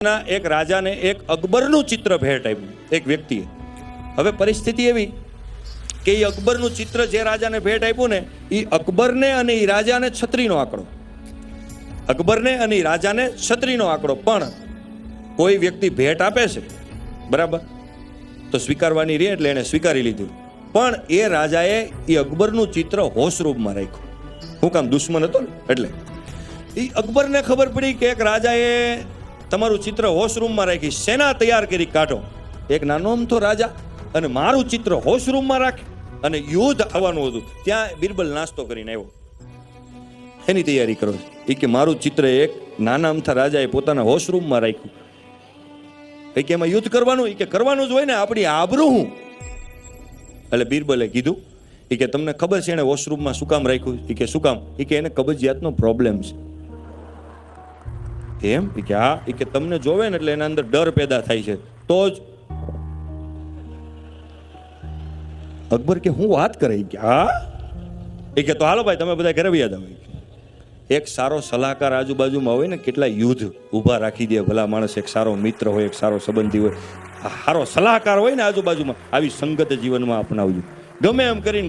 એક રાજાને એક અકબરનું ચિત્ર ભેટ આપ્યું એક વ્યક્તિએ. હવે પરિસ્થિતિ એવી કે એ અકબરનું ચિત્ર જે રાજાને ભેટ આપ્યું ને એ અકબરને અને એ રાજાને છત્રીનો આંકડો, અકબરને અને એ રાજાને છત્રીનો આંકડો. પણ કોઈ વ્યક્તિ ભેટ આપે છે બરાબર, તો સ્વીકારવાની રહી એટલે એને સ્વીકારી લીધું. પણ એ રાજાએ એ અકબરનું ચિત્ર હોશરૂપમાં રાખ્યું. હું કામ? દુશ્મન હતો ને એટલે. એ અકબરને ખબર પડી કે એક રાજાએ તમારું ચિત્ર હોશરૂમમાં રાખી, સેના તૈયાર કરી કાઢો. એક નાનો અમથો રાજા અને મારું ચિત્ર હોશરૂમમાં રાખે અને યુદ્ધ આવવાનું હતું. ત્યાં બિરબલ નાસ્તો કરીને આવ્યો, એની તૈયારી કરો. એ કે મારું ચિત્ર એક નાના અમથા રાજાએ પોતાના હોશરૂમમાં રાખ્યું. એ કે એમાં યુદ્ધ કરવાનું? એ કે કરવાનું જ હોય ને, આપણી આબરૂ હું. એટલે બિરબલે કીધું, એ કે તમને ખબર છે એને વોશરૂમમાં શું કામ રાખ્યું? એ કે શું કામ? એ કે એને કબજિયાતનો પ્રોબ્લેમ છે. એમ? એ કે હા. એ કે તમને જોવે ને એટલે એના અંદર ડર પેદા થાય છે. તો જ અકબર કે હું વાત કરે? કે હા. એ કે તો હાલો ભાઈ તમે બધા ઘરે વ્યાદ આવે. એક સારો સલાહકાર આજુબાજુમાં હોય ને, કેટલા યુદ્ધ ઊભા રાખી દે ભલા માણસ. એક સારો મિત્ર હોય, એક સારો સંબંધી હોય, સારો સલાહકાર હોય ને આજુબાજુમાં, આવી સંગત જીવનમાં અપનાવજો. ગમે એમ કરીને